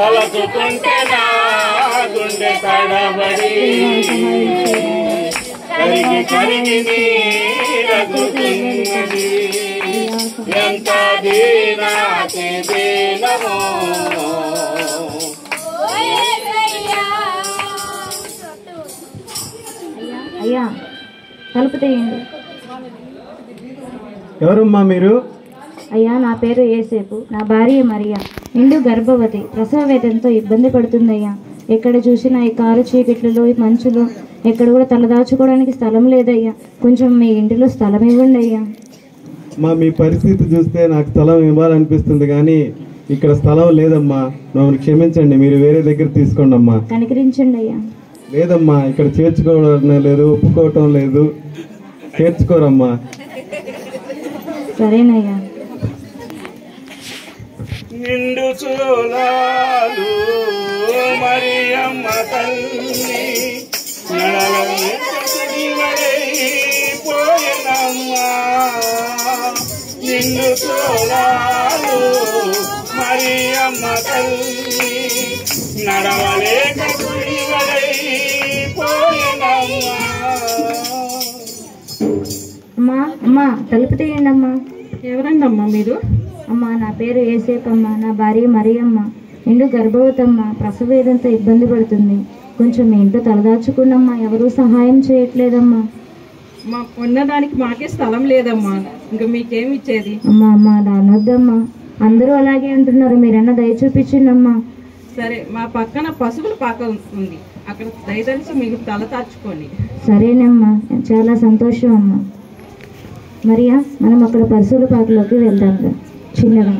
తలచుకుంటే నా గుండె తడబడి కరిగి కరిగి నీరగుతున్నది. ఎంత దీనాతి దీనమో అయ్యా తలుపు తీయండి. ఎవరమ్మా మీరు? అయ్యా నా పేరు యేసేపు, నా భార్య మరియా. నిండు గర్భవతి, ప్రసవ వేదనతో ఇబ్బంది పడుతుందయ్యా. ఎక్కడ చూసినా ఈ కారు చీకట్లలో ఈ మంచులో ఎక్కడ కూడా తలదాచుకోవడానికి స్థలం లేదయ్యా. కొంచెం మీ ఇంటిలో స్థలం ఇవ్వండి అయ్యా. మీ పరిస్థితి చూస్తే నాకు స్థలం ఇవ్వాలనిపిస్తుంది కానీ ఇక్కడ స్థలం లేదమ్మా. మమ్మల్ని క్షమించండి, మీరు వేరే దగ్గర తీసుకోండి అమ్మా. కనికరించండి అయ్యా. లేదమ్మా, ఇక్కడ చేర్చుకోవడం లేదు, ఒప్పుకోవటం లేదు, చేర్చుకోరమ్మా. సరేనయ్యా. నిండు చూలాలు మరియమ్మ తల్లి పోయినమ్మా. నిండు చూలాలు మరియమ్మ తల్లి నడవలేక పోయినమ్మా. అమ్మా అమ్మా తలుపు తీయండి అమ్మా. ఎవరండి అమ్మా మీరు? అమ్మా నా పేరు యేసేపమ్మ, నా భార్య మరియమ్మ. నిండు గర్భవతమ్మ, ప్రసవ వేదంతో ఇబ్బంది పడుతుంది. కొంచెం మీ ఇంట్లో తలదాచుకున్నమ్మా, ఎవరూ సహాయం చేయట్లేదమ్మా. మా ఉండడానికి మాకే స్థలం లేదమ్మా, ఇంకా మీకేమి ఇచ్చేది? అమ్మా అమ్మా అలా అనొద్దమ్మా, అందరూ అలాగే అంటున్నారు, మీరన్నా దయ చూపించిండమ్మా. సరే, మా పక్కన పశువుల పాక ఉంది, అక్కడ దయదలిచి మీకు తల తాచుకోండి. సరేనమ్మా, చాలా సంతోషం అమ్మా. మరియా మనం అక్కడ పశువుల పాకలోకి వెళ్దాం చిన్నగా.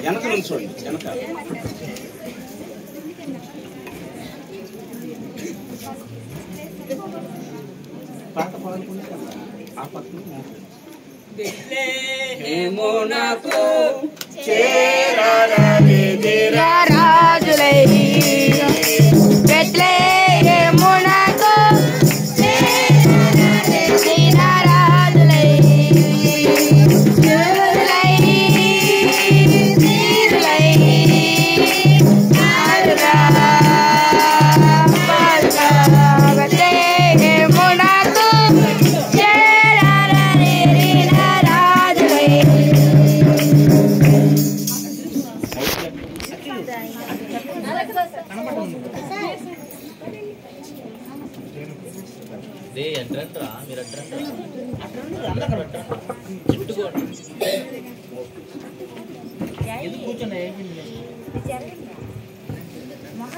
వెనక నుంచోండి, వెనక. బెత్లెహేమునకు చేరారనిదిరా రాజులై, బెత్లెహేమునకు చేరారనిదిరా రాజులై, రాజులై, వీరులై, ఆరుగా పాలుగా బెత్లెహేమునకు చేరారనిదిరా రాజులై.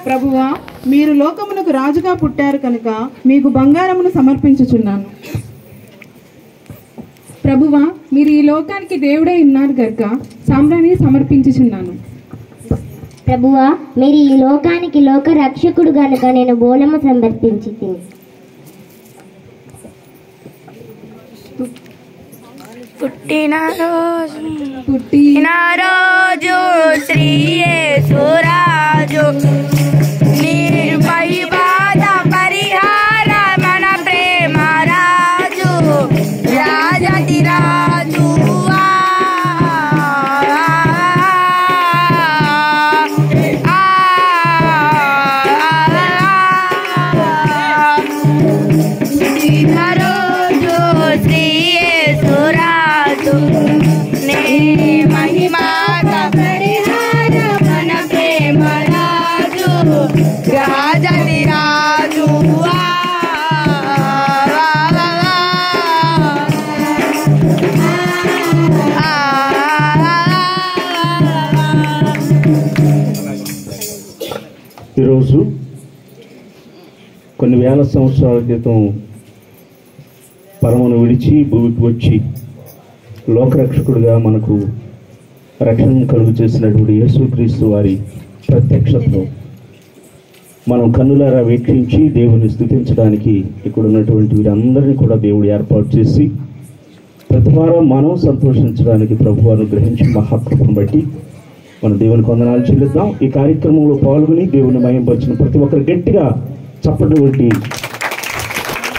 ప్రభువా, మీరు లోకమునకు రాజుగా పుట్టారు కనుక మీకు బంగారమును సమర్పించుచున్నాను. ప్రభువా, మీరు ఈ లోకానికి దేవుడై ఉన్నారు గనుక సామ్రాణి సమర్పించుచున్నాను. ప్రభువా, మీరు ఈ లోకానికి లోక రక్షకుడు గనుక నేను బోలము సమర్పించి పుట్టిన రోజు శ్రీ యేసురాజు నిర్భయ బాధ పరిహార మన ప్రేమ రాజు రాజతి రాజు ఈరోజు కొన్ని వేల సంవత్సరాల క్రితం పరమను విడిచి భూమికి వచ్చి లోకరక్షకుడిగా మనకు రక్షణ కలుగు చేసినటువంటి యేసుక్రీస్తు వారి ప్రత్యక్షతను మనం కన్నులారా వీక్షించి దేవుని స్తుతించడానికి ఇక్కడ ఉన్నటువంటి వీరందరినీ కూడా దేవుడు ఏర్పాటు చేసి ప్రతి వారం మనం సంతోషించడానికి ప్రభు అనుగ్రహించి మహాకృపను బట్టి మన దేవునికి వందనాలు చెల్లిద్దాం. ఈ కార్యక్రమంలో పాల్గొని దేవుని మహింపరిచిన ప్రతి ఒక్కరు గట్టిగా చప్పట్లు కొట్టి